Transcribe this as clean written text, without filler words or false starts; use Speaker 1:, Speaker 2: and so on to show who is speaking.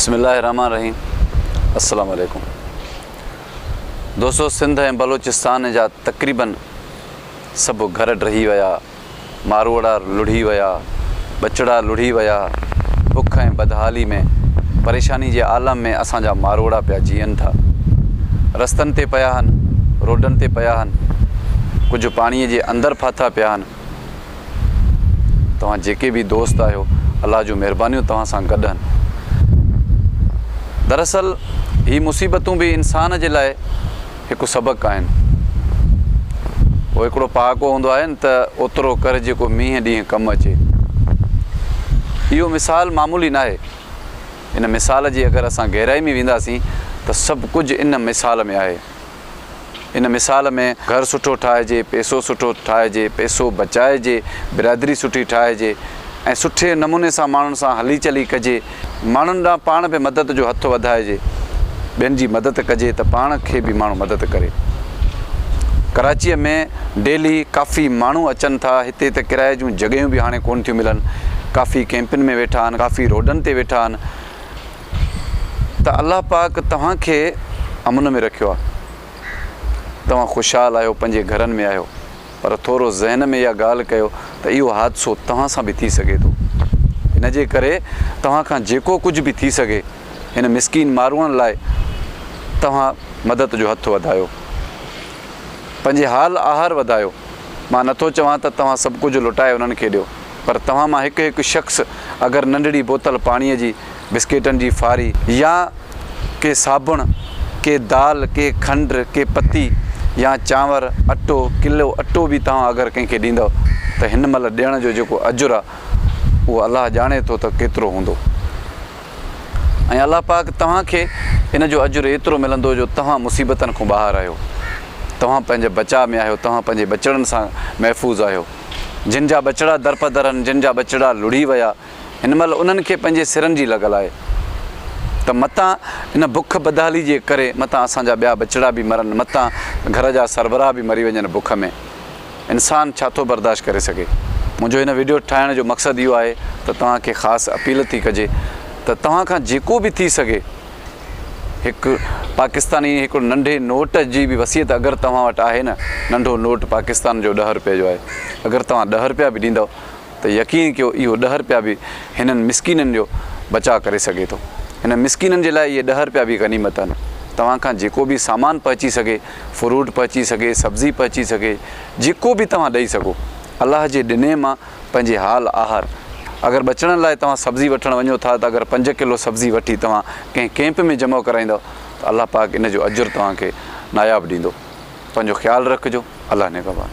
Speaker 1: बिस्मिल्लाहिर्रहमानिर्रहीम। अस्सलाम वालेकुम दोस्तों। सिंध ऐं बलोचिस्तान जा तक़रीबन सब घर ढही विया, मारवाड़ा लुढ़ी विया, बचड़ा लुढ़ी विया। बुख ऐं बदहाली में परेशानी जे आलम में असांजा मारवाड़ा पिया जीअनि था। रस्तनि ते पिया आहिनि, रोडनि ते पिया आहिनि, कुझु पाणीअ जे अंदरि फाथा पिया आहिनि। तव्हां जेके बि दोस्त आहियो, अल्लाह जूं महिरबानियूं तव्हां सां गॾु आहिनि। दरअसल ही मुसीबतूं भी इंसान जे लाइ हिकु सबक़ु आहिनि। उहो हिकिड़ो पहाको हूंदो आहे न त ओतिरो कर जेको मींहं ॾींहुं कमु अचे। इहो मिसाल मामूली न आहे। इन मिसाल जी अगरि असां गहराई में वेंदासीं त सभु कुझु इन मिसाल में आहे। इन मिसाल में घर सुठो ठाहिजे, पैसो सुठो ठाहिजे, पैसो बचाइजे, बिरादरी सुठी ठाहिजे ऐं सुठे नमूने सां माण्हुनि सां हली चली कजे। माण्हुनि ॾांहुं पाण बि मदद जो हथु वधाइजे, ॿियनि जी मदद कजे त पाण खे बि माण्हू मदद करे। कराचीअ में डेली काफ़ी माण्हू अचनि था। हिते त किराए जूं जॻहियूं बि हाणे कोन थियूं मिलनि। काफ़ी कैंपिन में वेठा आहिनि, काफ़ी रोडनि ते वेठा आहिनि। त अल्लाह पाक तव्हांखे अमन में रखियो आहे। तव्हां ख़ुशहाल आहियो, पंहिंजे घरनि में आहियो, पर थोरो ज़हन में इहा ॻाल्हि कयो त इहो हादिसो तव्हां सां बि थी सघे थो। इन जे करे तव्हां खां जेको कुझु बि थी सघे हिन मिसकीन माण्हुनि लाइ तव्हां मदद जो हथु वधायो, पंहिंजे हाल आहार वधायो। मां नथो चवां त तव्हां सभु कुझु लुटाए उन्हनि खे ॾियो, पर तव्हां मां हिकु हिकु शख़्स अगरि नंढड़ी बोतल पाणीअ जी, बिस्किटनि जी फारी या के साबुण, के दाल, के खंडु, के पती या चांवर, अटो, किलो अटो बि तव्हां अगरि कंहिंखे ॾींदव त हिन महिल ॾियण जो जेको अजुर आहे उहो अलाह ॼाणे थो त केतिरो हूंदो। ऐं अलाह पाक तव्हांखे इन जो अजुर एतिरो मिलंदो जो तव्हां मुसीबतनि खां ॿाहिरि आहियो, तव्हां पंहिंजे बचाव में आहियो, तव्हां पंहिंजे बचड़नि सां महफ़ूज़ आहियो। जिन जा बचड़ा दरपदर आहिनि, जिन जा बचड़ा लुढ़ी विया, हिन महिल उन्हनि खे पंहिंजे सिरनि जी लॻल आहे त मतां इन बुख बदहाली जे करे मतां असांजा ॿिया बचड़ा बि मरनि, मतां घर जा सरबराह बि मरी वञनि बुख में। इंसानु छा थो बर्दाश्त करे सघे। मुंहिंजो हिन वीडियो ठाहिण जो मक़सदु इहो आहे त तव्हांखे ख़ासि अपील थी कजे त तव्हां खां जेको बि थी सघे हिकु पाकिस्तानी हिकिड़ो नंढे नोट जी बि वसियत अगरि तव्हां वटि आहे न, नंढो नोट पाकिस्तान जो 10 रुपए जो आहे, अगरि तव्हां 10 रुपया बि ॾींदव त यकीन कयो इहो 10 रुपया बि हिननि मिसकीननि जो बचाव करे सघे थो। हिन मिसकीननि जे लाइ इहे 10 रुपया बि गनीमत आहिनि। तव्हां खां जेको बि सामान पहुची सघे, फ्रूट पहुची सघे, सब्ज़ी पहुची सघे, जेको बि तव्हां ॾेई सघो अलाह जे ॾिने मां पंहिंजे हाल आहार। अगरि बचण लाइ तव्हां सब्ज़ी वठणु वञो था त अगरि 5 किलो सब्ज़ी वठी तव्हां कंहिं कैंप में जमा कराईंदव त अलाह पाक इन जो अजुर तव्हांखे नायाबु ॾींदो। पंहिंजो ख़्यालु रखिजो। अलाह निगहबान।